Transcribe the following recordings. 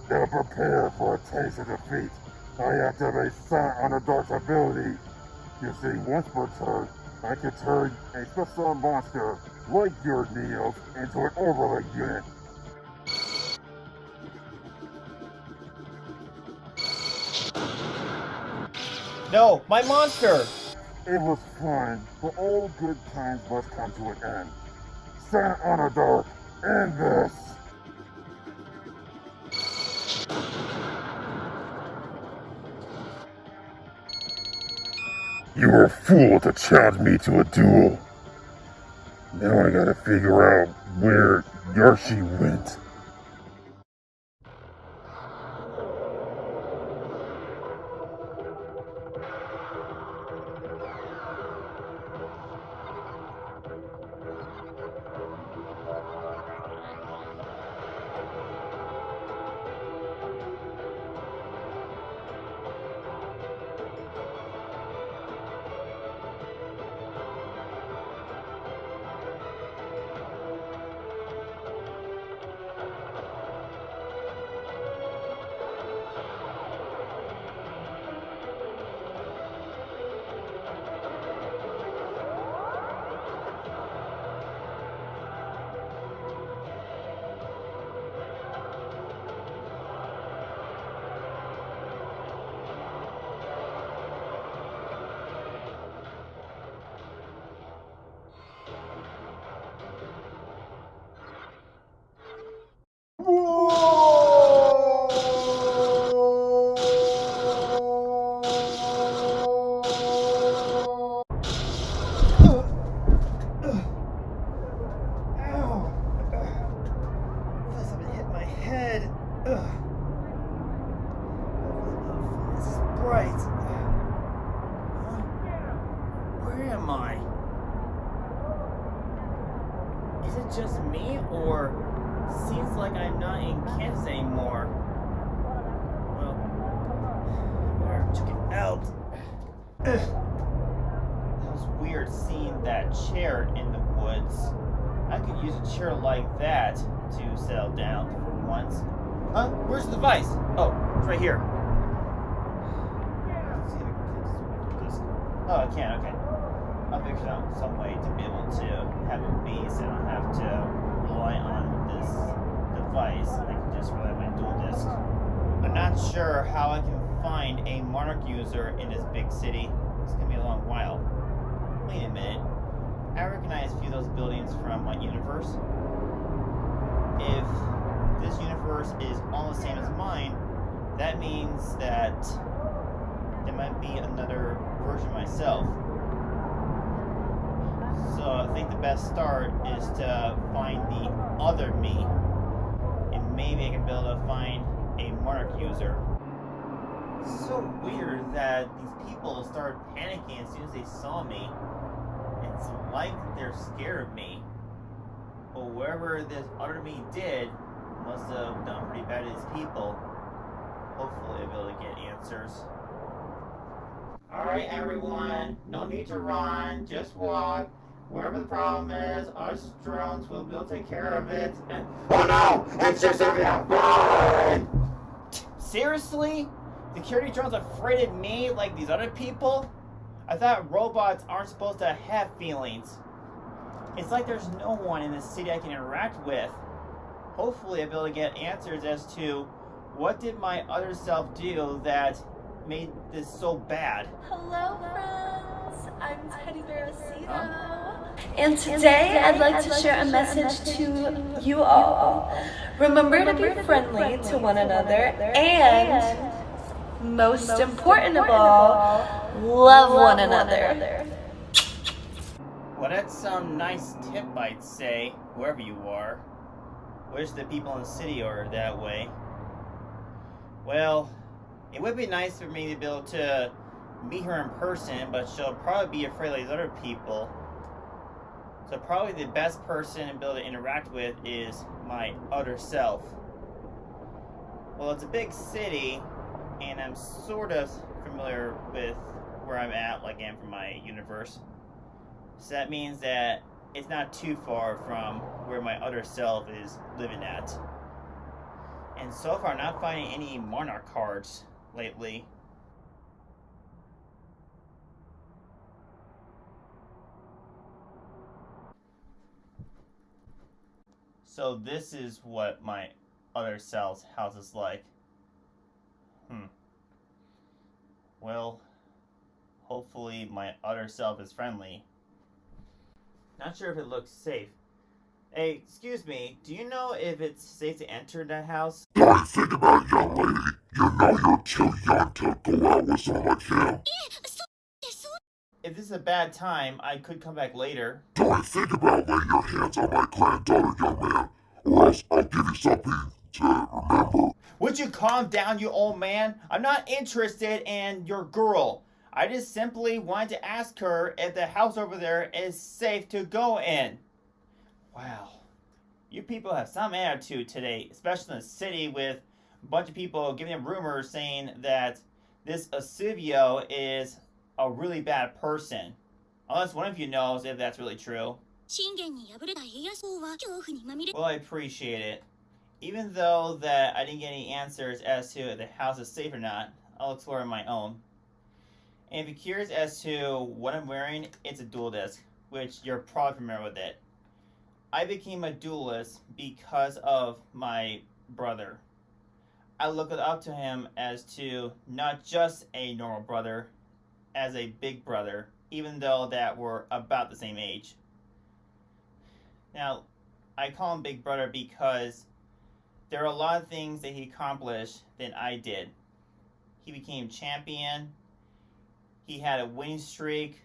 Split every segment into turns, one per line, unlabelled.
Now prepare for a taste of defeat. I activate Silent Underdark's ability. You see, once per turn, I can turn a special monster like your Neos into an overlay unit.
No, my monster!
It was fun, but all good times must come to an end. Silent Underdark, end this! You were a fool to challenge me to a duel. Now I gotta figure out where Yarshi went.
Just me, or seems like I'm not in Kansas anymore. Well, better check it out. That was weird seeing that chair in the woods. I could use a chair like that to settle down for once. Huh? Where's the device? Oh, it's right here. Let's see if I can do this. Oh, I can, okay. I'll figure out some way to be able to have it be so I don't have to rely on this device. I can just rely on my dual disk. I'm not sure how I can find a Monarch user in this big city. It's gonna be a long while. Wait a minute. I recognize a few of those buildings from my universe. If this universe is all the same as mine, that means that there might be another version of myself. So I think the best start is to find the other me, and maybe I can be able to find a Monarch user. It's so weird that these people started panicking as soon as they saw me. It's like they're scared of me. But whatever this other me did must have done pretty bad to these people. Hopefully I'll be able to get answers. Alright everyone, no need to run, just walk. Wherever the problem is, us drones will be able to take care of it. And oh no! It's just a run! Seriously? Security drones are afraid of me like these other people? I thought robots aren't supposed to have feelings. It's like there's no one in this city I can interact with. Hopefully I'll be able to get answers as to what did my other self do that made this so bad.
Hello friends, I'm Teddy Bear Zito. And today I'd like to share a message to you all. Remember to be friendly to one another and, most important of all, love one another.
Well, that's some nice tip, I'd say, whoever you are. Wish the people in the city are that way. Well, it would be nice for me to be able to meet her in person, but she'll probably be afraid of these other people. So probably the best person to be able to interact with is my other self. Well, it's a big city, and I'm sort of familiar with where I'm at, like I am from my universe. So that means that it's not too far from where my other self is living at. And And so far, not finding any Monarch cards lately. So this is what my other self's house is like. Well, hopefully my other self is friendly. Not sure if it looks safe. Hey, excuse me, do you know if it's safe to enter that house?
Don't think about it, young lady. You know you're too young to go out with someone like him.
If this is a bad time, I could come back later.
Don't think about laying your hands on my granddaughter, young man, or else I'll give you something to remember.
Would you calm down, you old man? I'm not interested in your girl. I just simply wanted to ask her if the house over there is safe to go in. Wow. You people have some attitude today, especially in the city with a bunch of people giving them rumors saying that this Asuvio is a really bad person. Unless one of you knows if that's really true. Well, I appreciate it. Even though that I didn't get any answers as to if the house is safe or not, I'll explore on my own. And if you're curious as to what I'm wearing, it's a dual disc, which you're probably familiar with it. I became a duelist because of my brother. I look up to him as to not just a normal brother, as a big brother, even though that we're about the same age. Now, I call him Big Brother because there are a lot of things that he accomplished than I did. He became champion. He had a winning streak,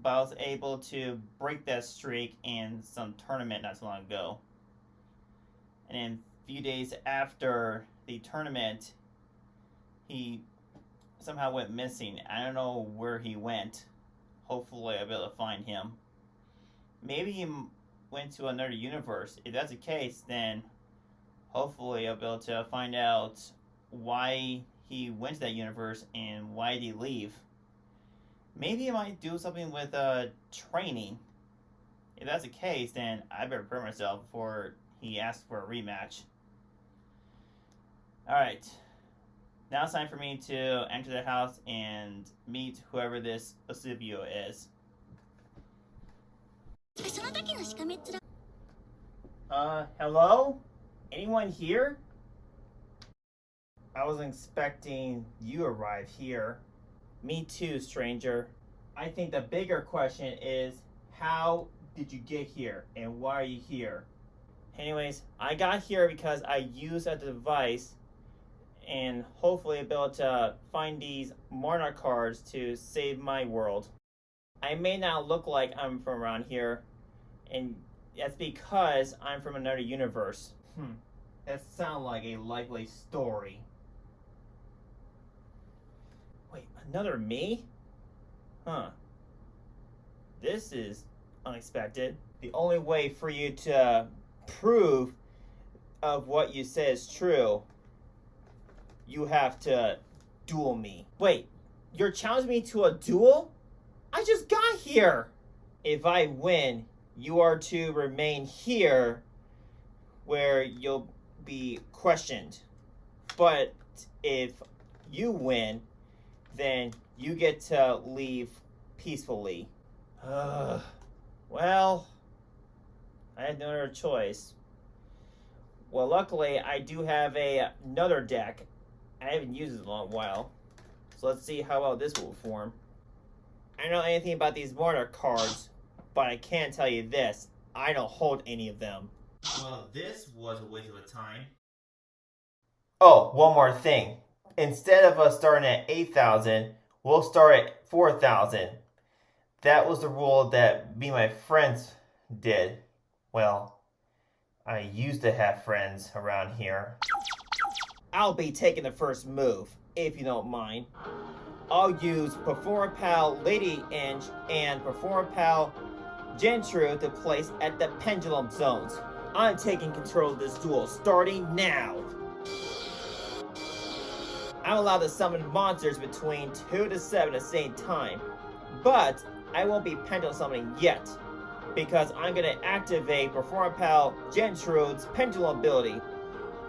but I was able to break that streak in some tournament not so long ago. And then a few days after the tournament, he somehow went missing. I don't know where he went. Hopefully I'll be able to find him. Maybe he went to another universe. If that's the case, then hopefully I'll be able to find out why he went to that universe and why did he leave. Maybe he might do something with training. If that's the case, then I better prepare myself before he asks for a rematch. Alright. Now it's time for me to enter the house and meet whoever this Asuvio is. Hello? Anyone here? I wasn't expecting you to arrive here. Me too, stranger. I think the bigger question is, how did you get here and why are you here? Anyways, I got here because I used a device and hopefully I'll be able to find these Monarch cards to save my world. I may not look like I'm from around here, and that's because I'm from another universe. That sounds like a likely story. Wait, another me? Huh. This is unexpected. The only way for you to prove of what you say is true, you have to duel me. Wait, you're challenging me to a duel? I just got here! If I win, you are to remain here where you'll be questioned. But if you win, then you get to leave peacefully. Well, I had no other choice. Well, luckily, I do have another deck. I haven't used it in a long while. So let's see how well this will perform. I don't know anything about these Monarch cards, but I can tell you this. I don't hold any of them. Well, this was a waste of time. Oh, one more thing. Instead of us starting at 8,000, we'll start at 4,000. That was the rule that me and my friends did. Well, I used to have friends around here. I'll be taking the first move, if you don't mind. I'll use Performer Pal Lady Inch and Performer Pal Gentru to place at the pendulum zones. I'm taking control of this duel starting now. I'm allowed to summon monsters between 2 to 7 at the same time, but I won't be pendulum summoning yet, because I'm going to activate Performer Pal Gentrude's pendulum ability.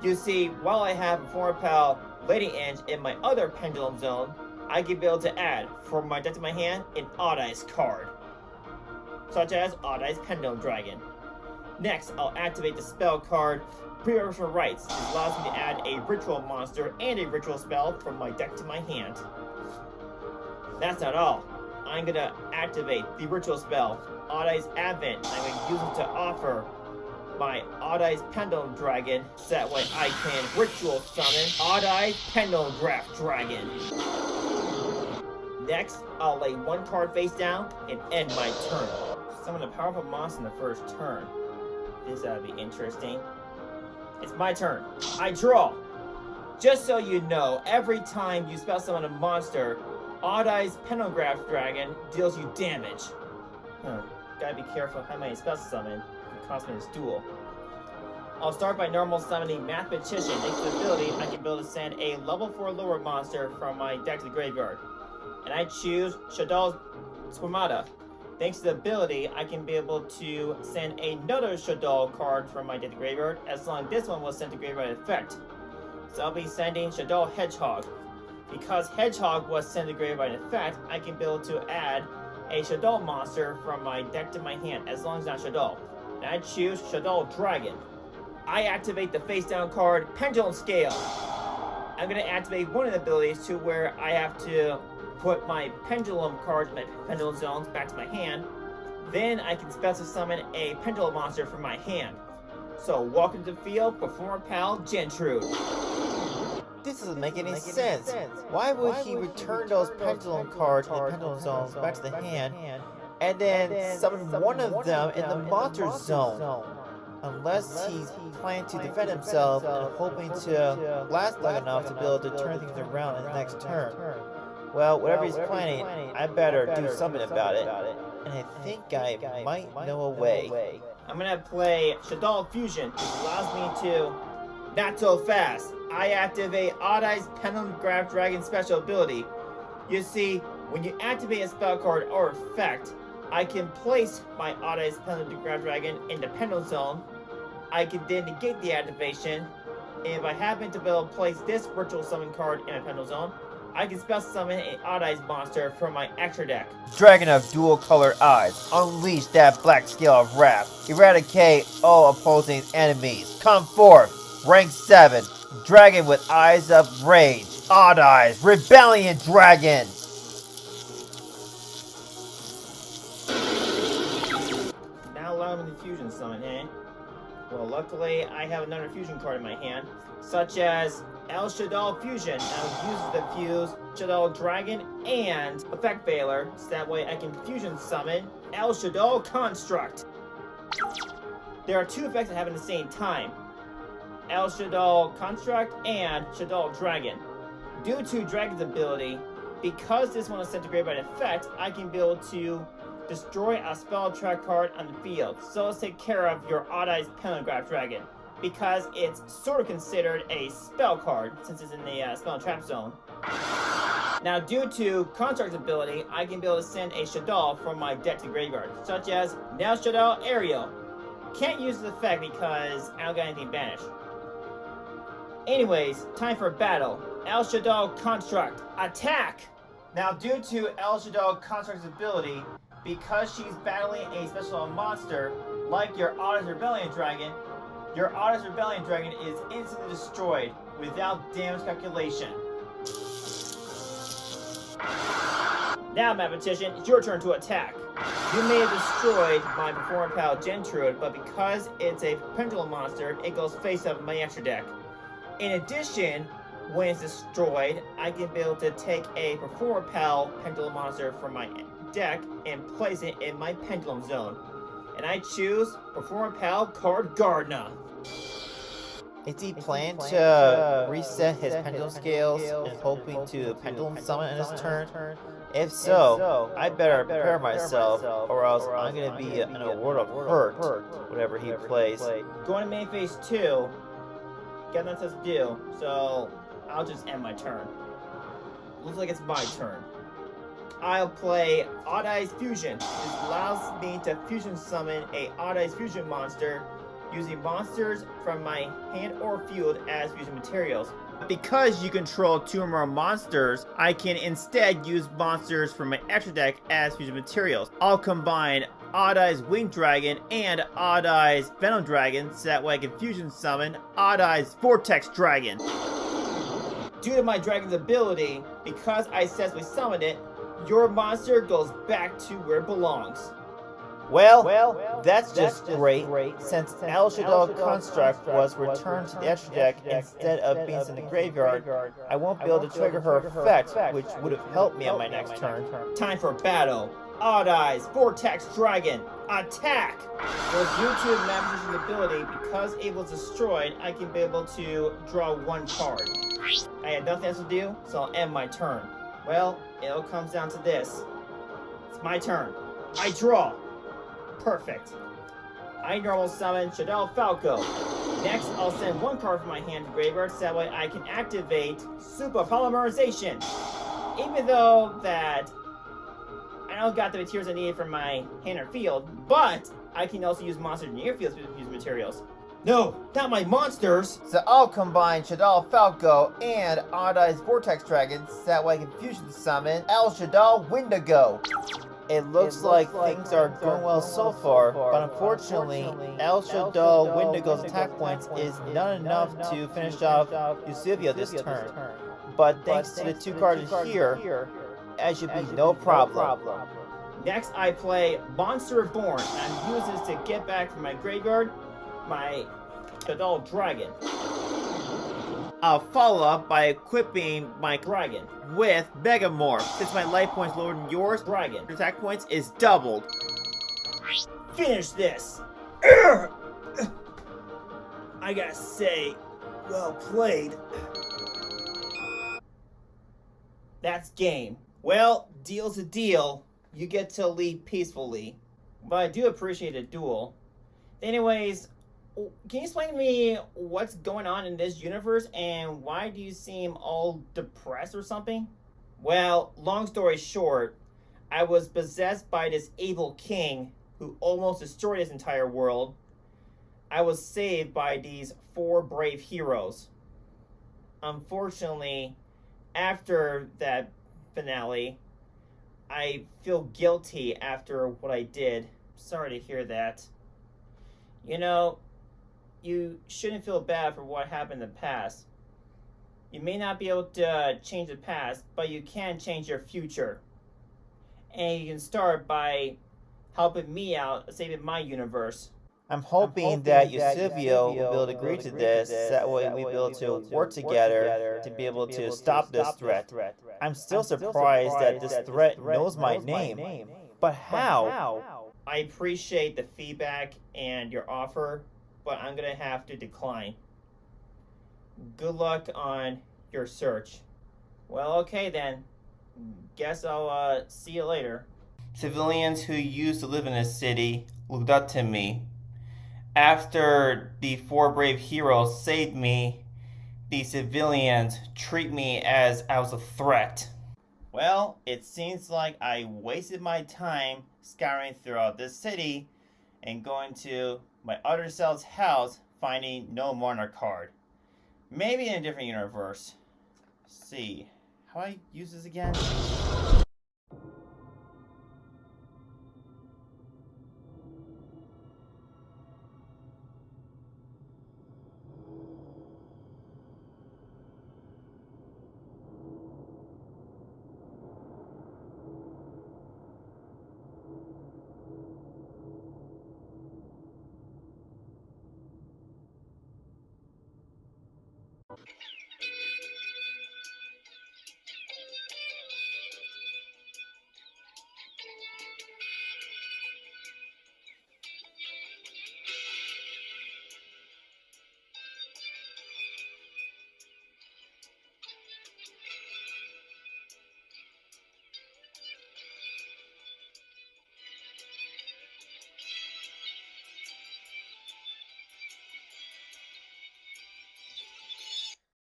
You see, while I have a former pal Lady Inch in my other pendulum zone, I can be able to add, from my deck to my hand, an Odd Eyes card, such as Odd Eyes Pendulum Dragon. Next, I'll activate the spell card Pre-Ritual Rites. This allows me to add a ritual monster and a ritual spell from my deck to my hand. That's not all. I'm going to activate the ritual spell, Odd Eyes Advent. I'm going to use it to offer my Odd Eyes Pendulum Dragon, so that way I can ritual summon Odd Eyes Pendulum Draft Dragon. Next, I'll lay one card face down and end my turn. Summon a powerful monster in the first turn. This ought to be interesting. It's my turn. I draw. Just so you know, every time you spell summon a monster, Odd Eyes Pendulum Draft Dragon deals you damage. Gotta be careful how many spells to summon. It costs me this duel. I'll start by normal summoning Mathematician. Thanks to the ability, I can be able to send a level 4 lower monster from my deck to the graveyard. And I choose Shadal's Squamata. Thanks to the ability, I can be able to send another Shadal card from my deck to the graveyard, as long as this one was sent to graveyard effect. So I'll be sending Shadal Hedgehog. Because Hedgehog was sent to graveyard effect, I can be able to add a Shadal monster from my deck to my hand, as long as it's not Shadal. And I choose Shadal Dragon. I activate the face down card Pendulum Scale. I'm going to activate one of the abilities to where I have to put my pendulum cards, my pendulum zones, back to my hand. Then I can special summon a pendulum monster from my hand. So welcome to the field, Performer Pal Gentrude.
This doesn't make any sense. Why would he return those pendulum cards and pendulum zones back to the hand and then summon one of them in the monster zone? Unless he's planning to defend himself and hoping to last long enough to be able to turn things around in the next turn. Well, whatever he's planning, I better do something about it. And I think I might know a way.
I'm going to play Shadal Fusion, which allows me to... Not so fast. I activate Odd Eyes Pendulum Draft Dragon special ability. You see, when you activate a spell card or effect, I can place my Odd Eyes Pendulum Draft Dragon in the Pendulum Zone. I can then negate the activation. And if I happen to be able to place this Virtual Summon card in a Pendulum Zone, I can special summon an Odd Eyes monster from my extra deck.
Dragon of dual colored eyes, unleash that black scale of wrath. Eradicate all opposing enemies. Come forth. Rank 7, Dragon with Eyes of Rage. Odd Eyes, Rebellion Dragon.
Now allow me to fusion summon, eh? Well, luckily I have another fusion card in my hand, such as El Shadal Fusion. Now uses the fuse Shadal Dragon and Effect Veiler, so that way I can fusion summon El Shadal Construct. There are two effects that happen at the same time. El Shadal Construct and Shadal Dragon. Due to Dragon's ability, because this one is sent to graveyard effect, I can be able to destroy a spell trap card on the field. So let's take care of your Odd Eyes Pendulum Draft Dragon, because it's sort of considered a spell card since it's in the spell trap zone. Now, due to Construct's ability, I can be able to send a Shadal from my deck to graveyard, such as now Shadal Ariel. Can't use the effect because I don't got anything banished. Anyways, time for battle. El Shadal Construct, attack! Now, due to El Shadal Construct's ability, because she's battling a special monster, like your Odd Eyes Rebellion Dragon, your Odd Eyes Rebellion Dragon is instantly destroyed without damage calculation. Now, Mathematician, it's your turn to attack. You may have destroyed my Performer Pal Gentrude, but because it's a pendulum monster, it goes face up in my extra deck. In addition, when it's destroyed, I can be able to take a Performer Pal Pendulum Monster from my deck and place it in my Pendulum Zone. And I choose Performer Pal Card Gardener.
Is he planning to reset his pendulum scales and hoping to pendulum summon in his turn? If so, I better prepare myself, or else I'm going to be in a world of hurt, whatever he plays.
Going to main phase 2, got nothing to do, so I'll just end my turn. Looks like it's my turn. I'll play Odd Eyes Fusion. This allows me to fusion summon a Odd Eyes Fusion monster using monsters from my hand or field as fusion materials. Because you control 2 or more monsters, I can instead use monsters from my extra deck as fusion materials. I'll combine Odd Eye's Winged Dragon and Odd Eye's Venom Dragon so that way I can fusion summon Odd Eye's Vortex Dragon. Due to my dragon's ability, because I successfully summoned it, your monster goes back to where it belongs.
Well, that's just great, since El Shadow Construct was returned to the extra deck instead of being in the graveyard. I won't be able to trigger her effect, which would have helped me on my next turn.
Time for battle. Odd Eye's Vortex Dragon, attack! Well, due to Mavish's ability, because Able is destroyed, I can be able to draw 1 card. I had nothing else to do, so I'll end my turn. Well, it all comes down to this. It's my turn. I draw. Perfect. I normal summon Shadell Falco. Next, I'll send 1 card from my hand to graveyard, so that way I can activate Super Polymerization. Even though that I don't got the materials I needed from my hand or field, but I can also use monsters in your field to use materials. No, not my monsters!
So I'll combine Shadal Falco and Odd Eye's Vortex Dragon so that way I can fusion summon El Shadal Wendigo. It looks like things are going well so far, but unfortunately, El Shadal Wendigo's attack points is not enough to finish off Eusebio this turn. But thanks to the 2 cards here, that should be no problem.
Next, I play Monster Reborn, and I use this to get back from my graveyard my Shadal Dragon. I'll follow up by equipping my dragon with Megamorph. Since my life points lower than yours, dragon attack points is doubled. Finish this! I gotta say, well played. That's game. Well, deal's a deal. You get to leave peacefully. But I do appreciate a duel. Anyways, can you explain to me what's going on in this universe and why do you seem all depressed or something? Well, long story short, I was possessed by this evil king who almost destroyed his entire world. I was saved by these 4 brave heroes. Unfortunately, after that finale, I feel guilty after what I did. Sorry to hear that. You know, you shouldn't feel bad for what happened in the past. You may not be able to change the past, but you can change your future. And you can start by helping me out, saving my universe.
I'm hoping that Eusebio will be able to agree to this, so that way we'll be able to work together to be able to stop this threat. I'm still surprised that this threat knows my name, but how?
I appreciate the feedback and your offer, but I'm gonna have to decline. Good luck on your search. Well, okay then. Guess I'll see you later. Civilians who used to live in this city looked up to me. After the 4 brave heroes saved me, the civilians treat me as I was a threat. Well, it seems like I wasted my time scouring throughout this city and going to my other self's house finding no Monarch card. Maybe in a different universe. Let's see. How do I use this again?